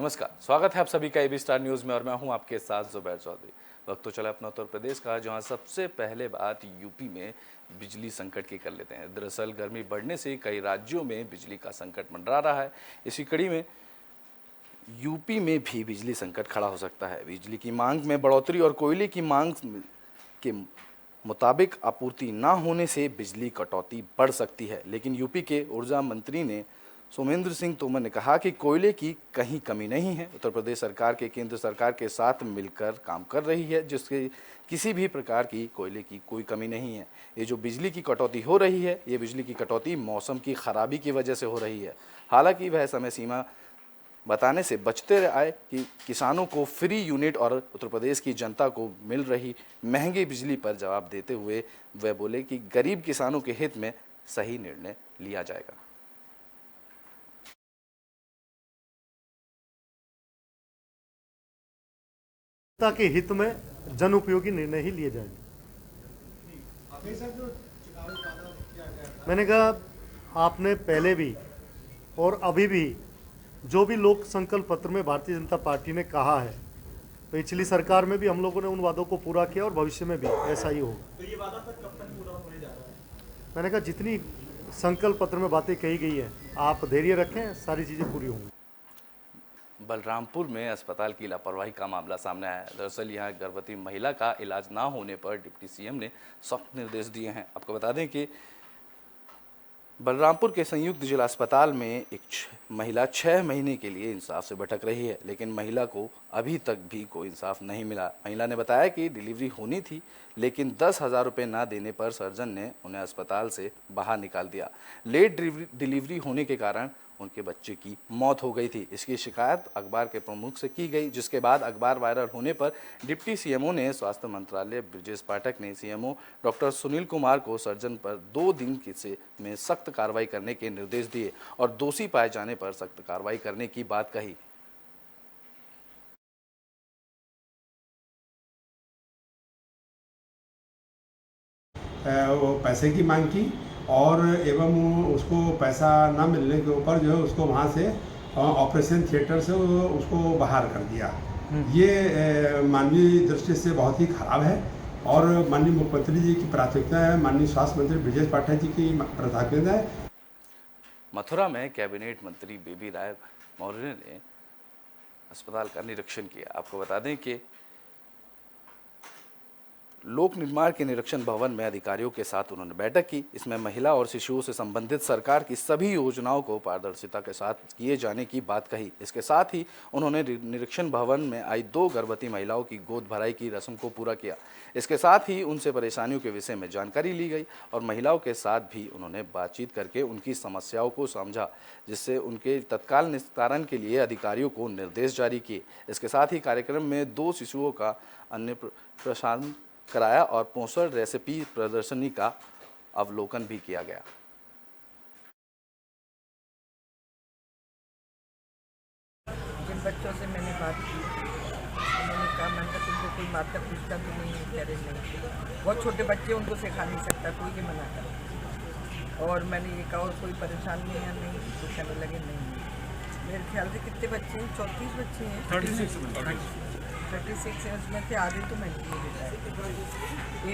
नमस्कार, स्वागत है आप सभी का एबी स्टार न्यूज़ में और मैं हूं आपके साथ जुबैर चौधरी। वक्त तो चला अपना उत्तर प्रदेश का, जहां सबसे पहले बात यूपी में बिजली संकट की कर लेते हैं। दरअसल गर्मी बढ़ने से कई राज्यों में बिजली का संकट मंडरा रहा है। इसी कड़ी में यूपी में भी बिजली संकट खड़ा हो सकता है। बिजली की मांग में बढ़ोतरी और कोयले की मांग के मुताबिक आपूर्ति न होने से बिजली कटौती बढ़ सकती है। लेकिन यूपी के ऊर्जा मंत्री ने सोमेंद्र सिंह तोमर ने कहा कि कोयले की कहीं कमी नहीं है। उत्तर प्रदेश सरकार के केंद्र सरकार के साथ मिलकर काम कर रही है, जिसके किसी भी प्रकार की कोयले की कोई कमी नहीं है। ये जो बिजली की कटौती हो रही है, ये बिजली की कटौती मौसम की खराबी की वजह से हो रही है। हालांकि वह समय सीमा बताने से बचते आए कि किसानों को फ्री यूनिट और उत्तर प्रदेश की जनता को मिल रही महंगी बिजली पर जवाब देते हुए वह बोले कि गरीब किसानों के हित में सही निर्णय लिया जाएगा। के हित में जन उपयोगी निर्णय ही लिए जाएंगे। मैंने कहा आपने पहले भी और अभी भी जो भी लोक संकल्प पत्र में भारतीय जनता पार्टी ने कहा है, पिछली सरकार में भी हम लोगों ने उन वादों को पूरा किया और भविष्य में भी ऐसा ही होगा। तो ये वादा तक कब तक पूरा होने जा रहा है? मैंने कहा जितनी संकल्प पत्र में बातें कही गई है, आप धैर्य रखें, सारी चीज़ें पूरी होंगी। बलरामपुर में अस्पताल की लापरवाही का मामला सामने आया है। दरअसल यहां गर्भवती महिला का इलाज ना होने पर डिप्टी सीएम ने सख्त निर्देश दिए हैं। आपको बता दें कि बलरामपुर के संयुक्त जिला अस्पताल में एक महिला 6 महीने के लिए इंसाफ से भटक रही है, लेकिन महिला को अभी तक भी कोई इंसाफ नहीं मिला। महिला ने बताया कि डिलीवरी होनी थी, लेकिन 10,000 रुपये ना देने पर सर्जन ने उन्हें अस्पताल से बाहर निकाल दिया। लेट डिलीवरी होने के कारण उनके बच्चे की मौत हो गई थी। इसकी शिकायत अखबार के प्रमुख से की गई, जिसके बाद अखबार वायरल होने पर डिप्टी सीएमओ ने स्वास्थ्य मंत्रालय ब्रजेश पाठक ने सीएमओ डॉक्टर सुनील कुमार को सर्जन पर 2 दिन में सख्त कार्रवाई करने के निर्देश दिए और दोषी पाए जाने पर सख्त कार्रवाई करने की बात कही। वो पैसे की मांग की और एवं उसको पैसा ना मिलने के ऊपर जो है उसको वहाँ से ऑपरेशन थिएटर से उसको बाहर कर दिया। ये मानवीय दृष्टि से बहुत ही खराब है और माननीय मुख्यमंत्री जी की प्राथमिकता है, माननीय स्वास्थ्य मंत्री ब्रजेश पाठक जी की प्राथमिकता है। मथुरा में कैबिनेट मंत्री बेबी राय मौर्य ने अस्पताल का निरीक्षण किया। आपको बता दें कि लोक निर्माण के निरीक्षण भवन में अधिकारियों के साथ उन्होंने बैठक की। इसमें महिला और शिशुओं से संबंधित सरकार की सभी योजनाओं को पारदर्शिता के साथ किए जाने की बात कही। इसके साथ ही उन्होंने निरीक्षण भवन में आई 2 गर्भवती महिलाओं की गोद भराई की रस्म को पूरा किया। इसके साथ ही उनसे परेशानियों के विषय में जानकारी ली गई और महिलाओं के साथ भी उन्होंने बातचीत करके उनकी समस्याओं को समझा, जिससे उनके तत्काल निस्तारण के लिए अधिकारियों को निर्देश जारी किए। इसके साथ ही कार्यक्रम में 2 शिशुओं का अन्नप्राशन कराया और पोषण रेसिपी प्रदर्शनी का अवलोकन भी किया गया। जिन बच्चों से मैंने बात की, उन्होंने कहा मैंने तुमको कोई माता पिता तो नहीं है, नहीं, बहुत छोटे बच्चे, उनको सिखा नहीं सकता कोई, ये मना कर। और मैंने ये कहा और कोई परेशानी है नहीं, तो कहने लगे नहीं। मेरे ख्याल से कितने बच्चे हैं? 34 बच्चे हैं, 36 है। उसमें से आधे तो मैंने नहीं देता है।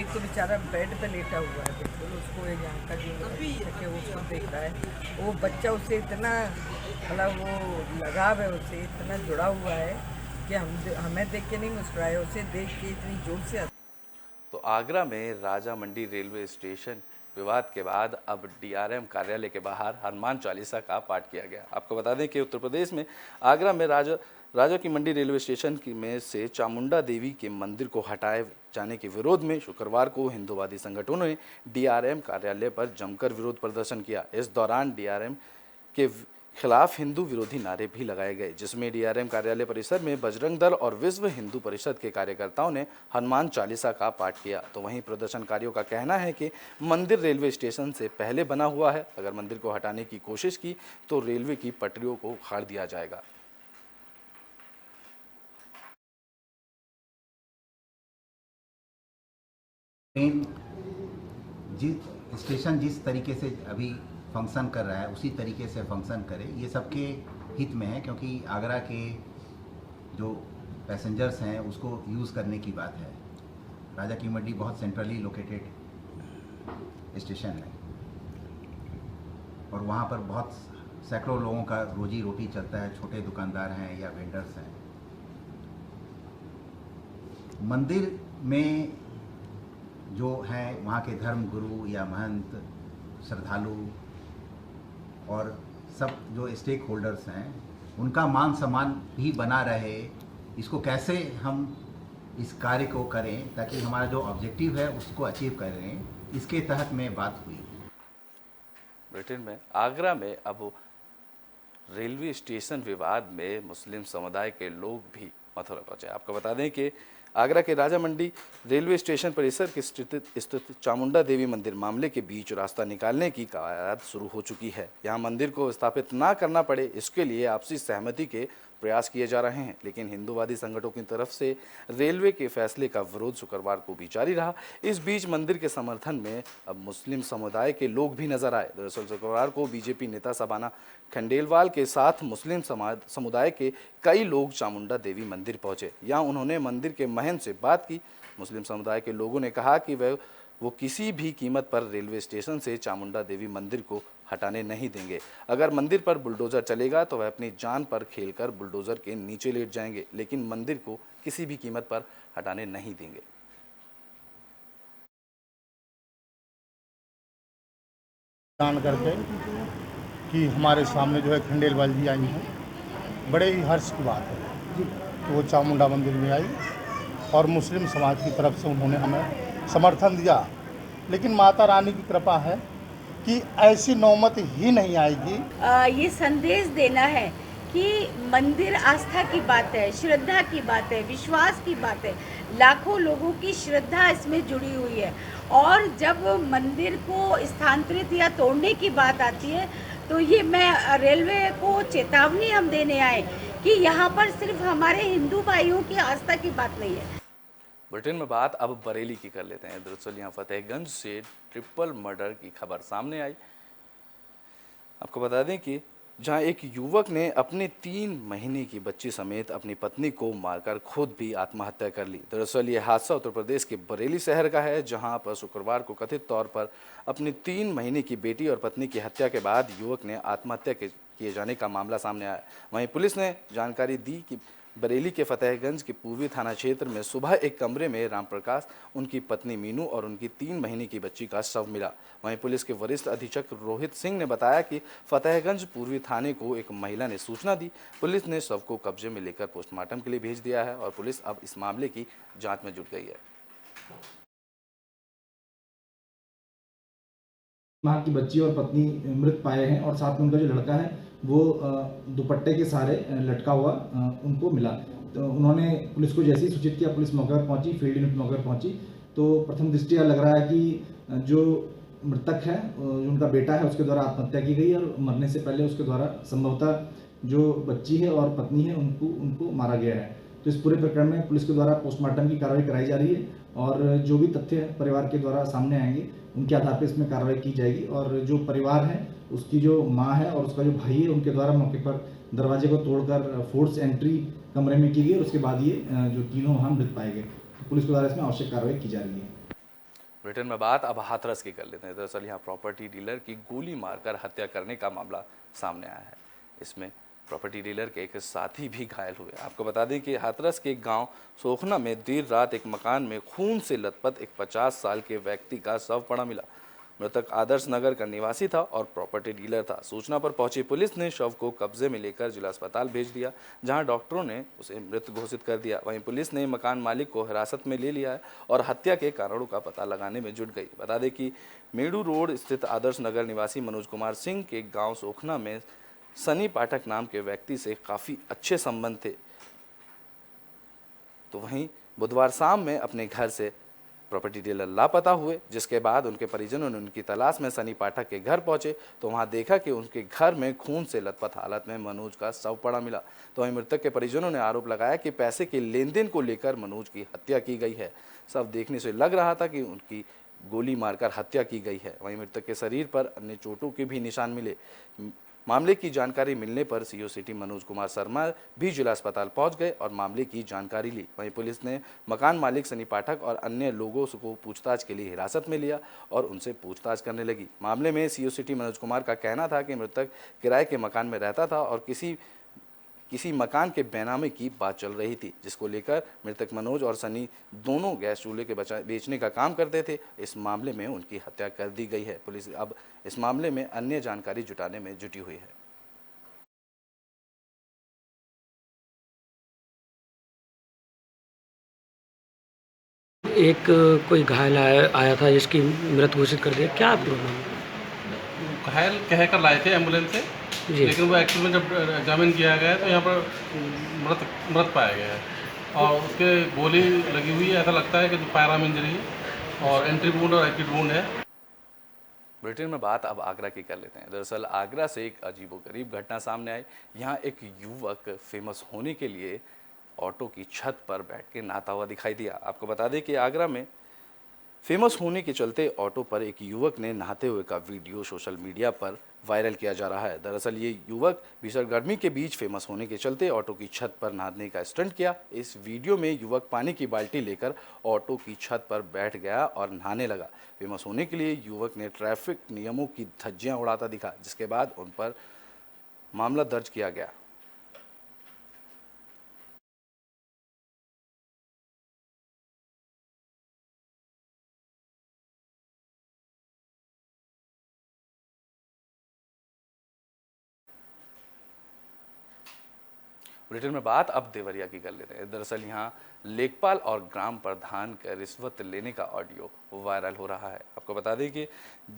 एक तो बेचारा बेड पे लेटा हुआ है, बिल्कुल उसको यहाँ का जो उसको देख रहा है, वो बच्चा उससे इतना मतलब वो लगाव है, उससे इतना जुड़ा हुआ है कि हमें देख के नहीं मुस्कुराए, उसे देख के इतनी जोर से। तो आगरा में राजा मंडी रेलवे स्टेशन विवाद के बाद अब डीआरएम कार्यालय के बाहर हनुमान चालीसा का पाठ किया गया। आपको बता दें कि उत्तर प्रदेश में आगरा में राजा की मंडी रेलवे स्टेशन में से चामुंडा देवी के मंदिर को हटाए जाने के विरोध में शुक्रवार को हिंदूवादी संगठनों ने डीआरएम कार्यालय पर जमकर विरोध प्रदर्शन किया। इस दौरान डीआरएम के खिलाफ हिंदू विरोधी नारे भी लगाए गए, जिसमें डीआरएम कार्यालय परिसर में बजरंग दल और विश्व हिंदू परिषद के कार्यकर्ताओं ने हनुमान चालीसा का पाठ किया। तो वहीं प्रदर्शनकारियों का कहना है कि मंदिर रेलवे स्टेशन से पहले बना हुआ है, अगर मंदिर को हटाने की कोशिश की तो रेलवे की पटरियों को उखाड़ दिया जाएगा। स्टेशन जिस तरीके से अभी फंक्शन कर रहा है उसी तरीके से फंक्शन करे, ये सबके हित में है, क्योंकि आगरा के जो पैसेंजर्स हैं उसको यूज़ करने की बात है। राजा की मंडी बहुत सेंट्रली लोकेटेड स्टेशन है और वहाँ पर बहुत सैकड़ों लोगों का रोजी रोटी चलता है, छोटे दुकानदार हैं या वेंडर्स हैं। मंदिर में जो हैं वहाँ के धर्म गुरु या महंत, श्रद्धालु और सब जो स्टेक होल्डर्स हैं उनका मान सम्मान भी बना रहे, इसको कैसे हम इस कार्य को करें ताकि हमारा जो ऑब्जेक्टिव है उसको अचीव करें, इसके तहत में बात हुई। ब्रिटेन में आगरा में अब रेलवे स्टेशन विवाद में मुस्लिम समुदाय के लोग भी मथुरा पहुंचे। आपको बता दें कि आगरा के राजा मंडी रेलवे स्टेशन परिसर के स्थित चामुंडा देवी मंदिर मामले के बीच रास्ता निकालने की कवायद शुरू हो चुकी है। यहां मंदिर को स्थापित ना करना पड़े, इसके लिए आपसी सहमति के प्रयास किए जा रहे हैं, लेकिन हिंदूवादी संगठनों की तरफ से रेलवे के फैसले का विरोध शुक्रवार को भी जारी रहा। इस बीच मंदिर के समर्थन में अब मुस्लिम समुदाय के लोग भी नजर आए। दरअसल शुक्रवार को बीजेपी नेता सबाना खंडेलवाल के साथ मुस्लिम समुदाय के कई लोग चामुंडा देवी मंदिर पहुंचे। यहाँ उन्होंने मंदिर के महंत से बात की। मुस्लिम समुदाय के लोगों ने कहा कि वो किसी भी कीमत पर रेलवे स्टेशन से चामुंडा देवी मंदिर को हटाने नहीं देंगे। अगर मंदिर पर बुलडोजर चलेगा तो वह अपनी जान पर खेलकर बुलडोजर के नीचे लेट जाएंगे, लेकिन मंदिर को किसी भी कीमत पर हटाने नहीं देंगे। जान करके कि हमारे सामने जो है खंडेलवाल जी आई हैं, बड़े ही हर्ष की बात है कि वो चामुंडा मंदिर में आई और मुस्लिम समाज की तरफ से उन्होंने हमें समर्थन दिया। लेकिन माता रानी की कृपा है कि ऐसी नौबत ही नहीं आएगी। ये संदेश देना है कि मंदिर आस्था की बात है, श्रद्धा की बात है, विश्वास की बात है। लाखों लोगों की श्रद्धा इसमें जुड़ी हुई है और जब मंदिर को स्थानांतरित या तोड़ने की बात आती है तो ये मैं रेलवे को चेतावनी हम देने आए कि यहाँ पर सिर्फ हमारे हिंदू भाइयों की आस्था की बात नहीं है। ब्रिटेन में बात अब बरेली की कर लेते हैं। दरअसल यहाँ फतेहगंज से ट्रिपल मर्डर की खबर सामने आई। आपको बता दें कि जहां एक युवक ने अपने 3 महीने की बच्ची समेत अपनी पत्नी को मारकर खुद भी आत्महत्या कर ली। दरअसल ये हादसा उत्तर प्रदेश के बरेली शहर का है, जहां पर शुक्रवार को कथित तौर पर अपनी 3 महीने की बेटी और पत्नी की हत्या के बाद युवक ने आत्महत्या किए जाने का मामला सामने आया। वहीं पुलिस ने जानकारी दी कि बरेली के फतेहगंज के पूर्वी थाना क्षेत्र में सुबह एक कमरे में रामप्रकाश, उनकी पत्नी मीनू और उनकी 3 महीने की बच्ची का शव मिला। वहीं पुलिस के वरिष्ठ अधीक्षक रोहित सिंह ने बताया कि फतेहगंज पूर्वी थाने को एक महिला ने सूचना दी। पुलिस ने शव को कब्जे में लेकर पोस्टमार्टम के लिए भेज दिया है और पुलिस अब इस मामले की जांच में जुट गई है। मां की बच्ची और पत्नी मृत पाए हैं और साथ में उनका जो लड़का है वो दुपट्टे के सहारे लटका हुआ उनको मिला। तो उन्होंने पुलिस को जैसे ही सूचित किया, पुलिस मौके पर पहुंची, फील्ड यूनिट मौके पर पहुंची। तो प्रथम दृष्टया लग रहा है कि जो मृतक है, जो उनका बेटा है, उसके द्वारा आत्महत्या की गई और मरने से पहले उसके द्वारा संभवतः जो बच्ची है और पत्नी है उनको मारा गया है। तो इस पूरे प्रकरण में पुलिस के द्वारा पोस्टमार्टम की कार्रवाई कराई जा रही है और जो भी तथ्य परिवार के द्वारा सामने आएंगे उनके आधार पर इसमें कार्रवाई की जाएगी। और जो परिवार है, उसकी जो माँ है और उसका जो भाई है, उनके द्वारा मौके पर दरवाजे को तोड़कर फोर्स एंट्री कमरे में की गई और उसके बाद ये जो तीनों वहाँ मृत पाए गए। तो पुलिस के द्वारा इसमें आवश्यक कार्रवाई की जा रही है। ब्रिटेन में बात अब हाथरस की कर लेते हैं। दरअसल यहाँ प्रॉपर्टी डीलर की गोली मारकर हत्या करने का मामला सामने आया है। इसमें प्रॉपर्टी डीलर के एक साथी भी घायल हुए। आपको बता दें कि हाथरस के गांव सोखना में देर रात एक मकान में खून से लथपथ एक 50 साल के व्यक्ति का शव पड़ा मिला। मृतक आदर्श नगर का निवासी था और प्रॉपर्टी डीलर था। सूचना पर पहुंची पुलिस ने शव को कब्जे में लेकर जिला अस्पताल भेज दिया, जहां डॉक्टरों ने उसे मृत घोषित कर दिया। वहीं पुलिस ने मकान मालिक को हिरासत में ले लिया है और हत्या के कारणों का पता लगाने में जुट गई। बता दें कि मेड़ू रोड स्थित आदर्श नगर निवासी मनोज कुमार सिंह के गाँव सोखना में सनी पाठक नाम के व्यक्ति से काफ़ी अच्छे संबंध थे। तो वहीं बुधवार शाम में अपने घर से प्रॉपर्टी डीलर लापता हुए, जिसके बाद उनके परिजनों ने उनकी तलाश में सनी पाठक के घर पहुंचे तो वहां देखा कि उनके घर में खून से लथपथ हालत में मनोज का शव पड़ा मिला। तो वहीं मृतक के परिजनों ने आरोप लगाया कि पैसे के लेन देन को लेकर मनोज की हत्या की गई है। शव देखने से लग रहा था कि उनकी गोली मारकर हत्या की गई है। वहीं मृतक के शरीर पर अन्य चोटों के भी निशान मिले। मामले की जानकारी मिलने पर सीओ सिटी मनोज कुमार शर्मा भी जिला अस्पताल पहुंच गए और मामले की जानकारी ली। वहीं पुलिस ने मकान मालिक सनी पाठक और अन्य लोगों को पूछताछ के लिए हिरासत में लिया और उनसे पूछताछ करने लगी। मामले में सीओ सिटी मनोज कुमार का कहना था कि मृतक किराए के मकान में रहता था और किसी मकान के बेनामे की बात चल रही थी, जिसको लेकर मृतक मनोज और सनी दोनों गैस चूल्हे के बेचने का काम करते थे। इस मामले में उनकी हत्या कर दी गई है। पुलिस अब इस मामले में अन्य जानकारी जुटाने में जुटी हुई है। एक कोई घायल आया था जिसकी मृत घोषित कर दिया, क्या प्रॉब्लम? घायल कह कर लाए थे एम्बुलेंस से, लेकिन वो एक्चुअल में जब एग्जामिन किया गया तो यहाँ पर मृत पाया गया है और उसके गोली लगी हुई है। ऐसा लगता है कि जो फायर आर्म इंजरी है और एंट्री वुंड और एक्यूट वुंड है। ब्रिटेन में बात अब आगरा की कर लेते हैं। दरअसल आगरा से एक अजीबोगरीब घटना सामने आई। यहाँ एक युवक फेमस होने के लिए ऑटो की छत पर बैठ के नहाता हुआ दिखाई दिया। आपको बता दें कि आगरा में फेमस होने के चलते ऑटो पर एक युवक ने नहाते हुए का वीडियो सोशल मीडिया पर वायरल किया जा रहा है। दरअसल ये युवक भीषण गर्मी के बीच फेमस होने के चलते ऑटो की छत पर नहाने का स्टंट किया। इस वीडियो में युवक पानी की बाल्टी लेकर ऑटो की छत पर बैठ गया और नहाने लगा। फेमस होने के लिए युवक ने ट्रैफिक नियमों की धज्जियां उड़ाता दिखा, जिसके बाद उन पर मामला दर्ज किया गया। ब्रिटेन में बात अब देवरिया की कर लेते हैं। दरअसल यहाँ लेखपाल और ग्राम प्रधान का रिश्वत लेने का ऑडियो वायरल हो रहा है। आपको बता दें कि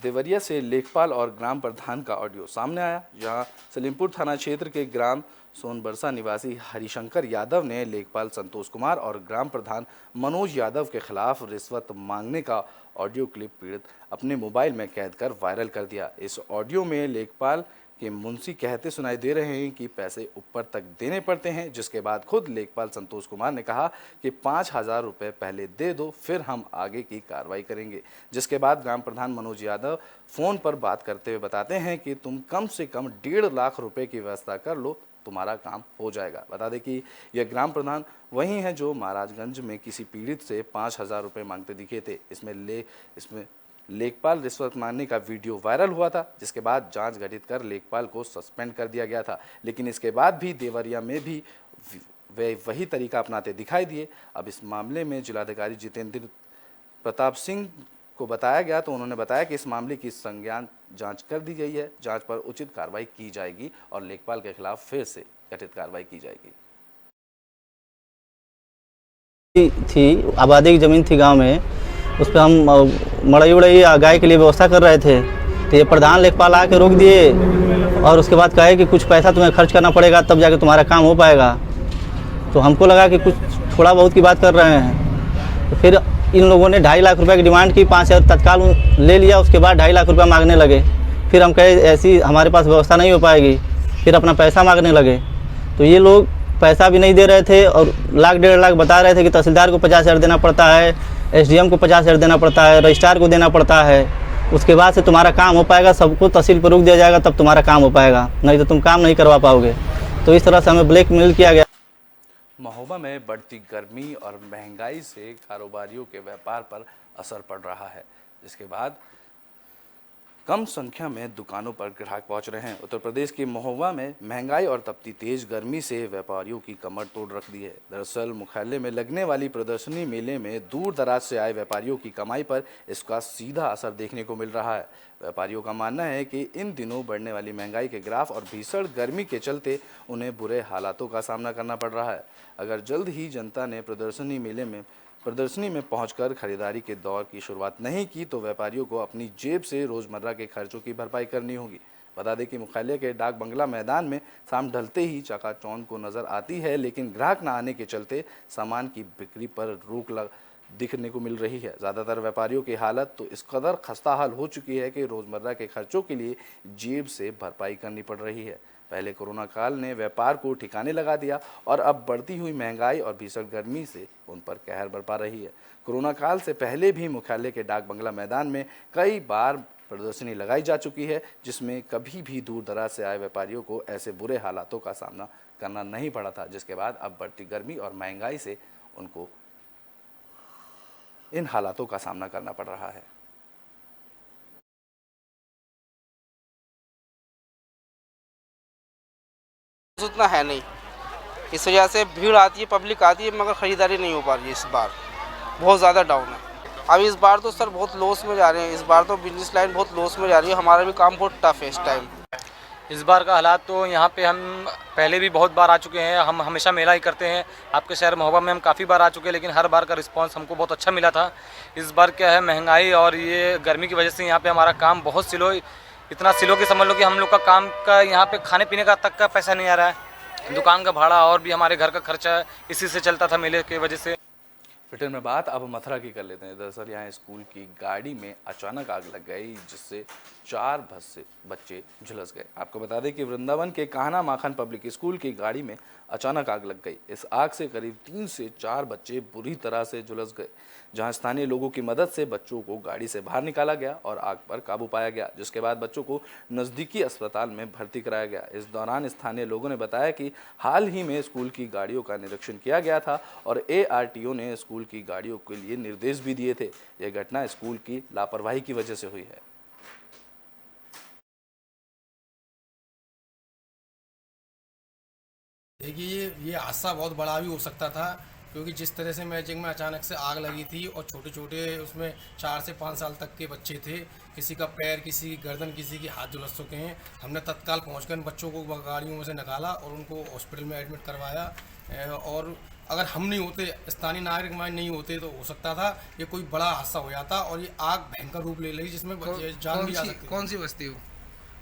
देवरिया से लेखपाल और ग्राम प्रधान का ऑडियो सामने आया, जहाँ सलीमपुर थाना क्षेत्र के ग्राम सोनबरसा निवासी हरिशंकर यादव ने लेखपाल संतोष कुमार और ग्राम प्रधान मनोज यादव के खिलाफ रिश्वत मांगने का ऑडियो क्लिप पीड़ित अपने मोबाइल में कैद कर वायरल कर दिया। इस ऑडियो में लेखपाल के मुंशी कहते सुनाई दे रहे हैं कि पैसे ऊपर तक देने पड़ते हैं, जिसके बाद खुद लेखपाल संतोष कुमार ने कहा कि 5,000 रुपये पहले दे दो, फिर हम आगे की कार्रवाई करेंगे। जिसके बाद ग्राम प्रधान मनोज यादव फ़ोन पर बात करते हुए बताते हैं कि तुम कम से कम 1.5 लाख रुपए की व्यवस्था कर लो, तुम्हारा काम हो जाएगा। बता दें कि यह ग्राम प्रधान वही हैं जो महाराजगंज में किसी पीड़ित से 5,000 रुपये मांगते दिखे थे। इसमें लेखपाल रिश्वत मांगने का वीडियो वायरल हुआ था, जिसके बाद जांच गठित कर लेखपाल को सस्पेंड कर दिया गया था। लेकिन इसके बाद भी देवरिया में भी वे वही तरीका अपनाते दिखाई दिए। अब इस मामले में जिलाधिकारी जितेंद्र प्रताप सिंह को बताया गया तो उन्होंने बताया कि इस मामले की संज्ञान जांच कर दी गई है। जांच पर उचित कार्रवाई की जाएगी और लेखपाल के खिलाफ फिर से गठित कार्रवाई की जाएगी। थी आबादी की ज़मीन थी गांव में, उस पर हम मड़ई उड़ई गाय के लिए व्यवस्था कर रहे थे, तो ये प्रधान लेखपाल आके रोक दिए और उसके बाद कहे कि कुछ पैसा तुम्हें खर्च करना पड़ेगा तब जाके तुम्हारा काम हो पाएगा। तो हमको लगा कि कुछ थोड़ा बहुत की बात कर रहे हैं, तो फिर इन लोगों ने 2.5 लाख रुपए की डिमांड की। 5,000 तत्काल ले लिया, उसके बाद 2.5 लाख रुपया मांगने लगे। फिर हम कहे ऐसी हमारे पास व्यवस्था नहीं हो पाएगी, फिर अपना पैसा मांगने लगे। तो ये लोग पैसा भी नहीं दे रहे थे और 1 लाख 1.5 लाख बता रहे थे कि तहसीलदार को 50,000 देना पड़ता है, SDM को 50,000 देना पड़ता है, रजिस्ट्रार को देना पड़ता है, उसके बाद से तुम्हारा काम हो पाएगा, सबको तहसील पर रोक दिया जाएगा तब तुम्हारा काम हो पाएगा, नहीं तो तुम काम नहीं करवा पाओगे। तो इस तरह से हमें ब्लैकमेल किया गया। महोबा में बढ़ती गर्मी और महंगाई से कारोबारियों के व्यापार पर असर पड़ रहा है, जिसके बाद कम संख्या में दुकानों पर ग्राहक पहुंच रहे हैं। उत्तर प्रदेश के महोबा में महंगाई और तपती तेज गर्मी से व्यापारियों की कमर तोड़ रख दी है। दरअसल मुख्यालय में लगने वाली प्रदर्शनी मेले में दूर दराज से आए व्यापारियों की कमाई पर इसका सीधा असर देखने को मिल रहा है। व्यापारियों का मानना है कि इन दिनों बढ़ने वाली महंगाई के ग्राफ और भीषण गर्मी के चलते उन्हें बुरे हालातों का सामना करना पड़ रहा है। अगर जल्द ही जनता ने प्रदर्शनी में पहुंचकर खरीदारी के दौर की शुरुआत नहीं की तो व्यापारियों को अपनी जेब से रोजमर्रा के खर्चों की भरपाई करनी होगी। बता दें कि मुख्यालय के डाक बंगला मैदान में शाम ढलते ही चकाचौंध को नजर आती है, लेकिन ग्राहक न आने के चलते सामान की बिक्री पर रोक दिखने को मिल रही है। ज़्यादातर व्यापारियों की हालत तो इस कदर खस्ता हाल हो चुकी है कि रोजमर्रा के खर्चों के लिए जेब से भरपाई करनी पड़ रही है। पहले कोरोना काल ने व्यापार को ठिकाने लगा दिया और अब बढ़ती हुई महंगाई और भीषण गर्मी से उन पर कहर बरपा रही है। कोरोना काल से पहले भी मुख्यालय के डाक बंगला मैदान में कई बार प्रदर्शनी लगाई जा चुकी है, जिसमें कभी भी दूर दराज से आए व्यापारियों को ऐसे बुरे हालातों का सामना करना नहीं पड़ा था, जिसके बाद अब बढ़ती गर्मी और महंगाई से उनको इन हालातों का सामना करना पड़ रहा है। उतना है नहीं, इस वजह से भीड़ आती है, पब्लिक आती है, मगर ख़रीदारी नहीं हो पा रही है। इस बार बहुत ज़्यादा डाउन है। अब इस बार तो सर बहुत लॉस में जा रहे हैं, इस बार तो बिजनेस लाइन बहुत लॉस में जा रही है, हमारा भी काम बहुत टफ है इस टाइम। इस बार का हालात तो यहाँ पे हम पहले भी बहुत बार आ चुके हैं, हम हमेशा मेला ही करते हैं। आपके शहर महोबा में हम काफ़ी बार आ चुके हैं, लेकिन हर बार का रिस्पांस हमको बहुत अच्छा मिला था। इस बार क्या है, महंगाई और ये गर्मी की वजह से यहाँ पे हमारा काम बहुत स्लो, इतना स्लो कि समझ लो कि हम लोग का काम का यहाँ पे खाने पीने का तक का पैसा नहीं आ रहा है। दुकान का भाड़ा और भी हमारे घर का खर्चा इसी से चलता था मेले की वजह से। ब्रिटेन में बात अब मथुरा की कर लेते हैं। दरअसल यहाँ स्कूल की गाड़ी में अचानक आग लग गई, जिससे 4 बच्चे झुलस गए। आपको बता दें कि वृंदावन के कान्हा माखन पब्लिक स्कूल की गाड़ी में अचानक आग लग गई। इस आग से करीब 3 से 4 बच्चे बुरी तरह से झुलस गए, जहां स्थानीय लोगों की मदद से बच्चों को गाड़ी से बाहर निकाला गया और आग पर काबू पाया गया, जिसके बाद बच्चों को नज़दीकी अस्पताल में भर्ती कराया गया। इस दौरान स्थानीय लोगों ने बताया कि हाल ही में स्कूल की गाड़ियों का निरीक्षण किया गया था और ARTO ने स्कूल की गाड़ियों के लिए निर्देश भी दिए थे। यह घटना स्कूल की लापरवाही की वजह से हुई है। देखिए, ये हादसा बहुत बड़ा भी हो सकता था, क्योंकि जिस तरह से मैजिक में अचानक से आग लगी थी और छोटे छोटे उसमें 4 से 5 साल तक के बच्चे थे, किसी का पैर, किसी की गर्दन, किसी की हाथ झुलस चुके हैं। हमने तत्काल पहुंचकर बच्चों को गाड़ियों में से निकाला और उनको हॉस्पिटल में एडमिट करवाया। और अगर हम नहीं होते, स्थानीय नागरिक हमारे नहीं होते, तो हो सकता था ये कोई बड़ा हादसा हो जाता और ये आग भयंकर रूप ले ली, जिसमें जान भी जा सकती। कौन सी बस्ती हो?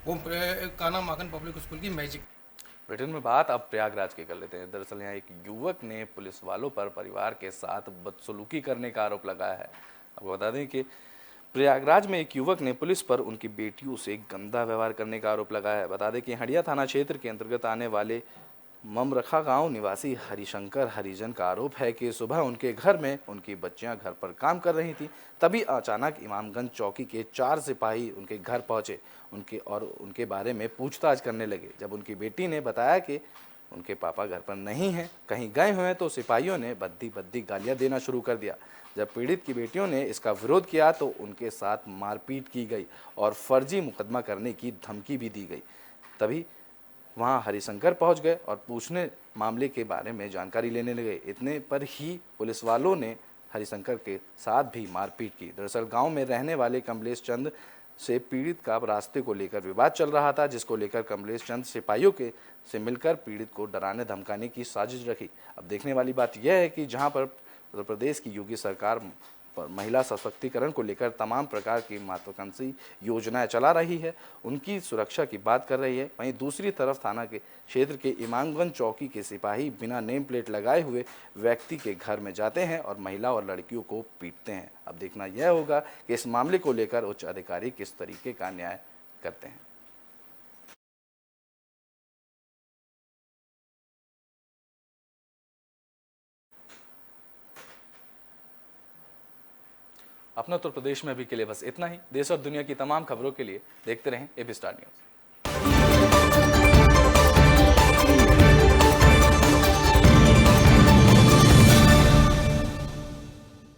वो कान्हा माखन पब्लिक स्कूल की मैजिक। ब्रिटेन में बात अब प्रयागराज की कर लेते हैं। दरअसल यहाँ एक युवक ने पुलिस वालों पर परिवार के साथ बदसलूकी करने का आरोप लगाया है। आपको बता दें कि प्रयागराज में एक युवक ने पुलिस पर उनकी बेटियों से गंदा व्यवहार करने का आरोप लगाया है। बता दें कि हड़िया थाना क्षेत्र के अंतर्गत आने वाले ममरखा गांव निवासी हरिशंकर हरिजन का आरोप है कि सुबह उनके घर में उनकी बच्चियां घर पर काम कर रही थीं, तभी अचानक इमामगंज चौकी के 4 सिपाही उनके घर पहुंचे उनके बारे में पूछताछ करने लगे। जब उनकी बेटी ने बताया कि उनके पापा घर पर नहीं हैं, कहीं गए हुए हैं, तो सिपाहियों ने बद्दी गालियां देना शुरू कर दिया। जब पीड़ित की बेटियों ने इसका विरोध किया तो उनके साथ मारपीट की गई और फर्जी मुकदमा करने की धमकी भी दी गई। तभी वहां हरिशंकर पहुंच गए और पूछने मामले के बारे में जानकारी लेने लगे। इतने पर ही पुलिस वालों ने हरिशंकर के साथ भी मारपीट की। दरअसल गांव में रहने वाले कमलेश चंद से पीड़ित का रास्ते को लेकर विवाद चल रहा था, जिसको लेकर कमलेश चंद सिपाहियों से मिलकर पीड़ित को डराने धमकाने की साजिश रखी। अब देखने वाली बात यह है कि जहां पर उत्तर प्रदेश की योगी सरकार पर महिला सशक्तिकरण को लेकर तमाम प्रकार की महत्वाकांक्षी योजनाएं चला रही है, उनकी सुरक्षा की बात कर रही है, वहीं दूसरी तरफ थाना के क्षेत्र के इमामगंज चौकी के सिपाही बिना नेम प्लेट लगाए हुए व्यक्ति के घर में जाते हैं और महिला और लड़कियों को पीटते हैं। अब देखना यह होगा कि इस मामले को लेकर उच्च अधिकारी किस तरीके का न्याय करते हैं। अपना उत्तर प्रदेश में अभी के लिए बस इतना ही। देश और दुनिया की तमाम खबरों के लिए देखते रहें AB स्टार न्यूज़।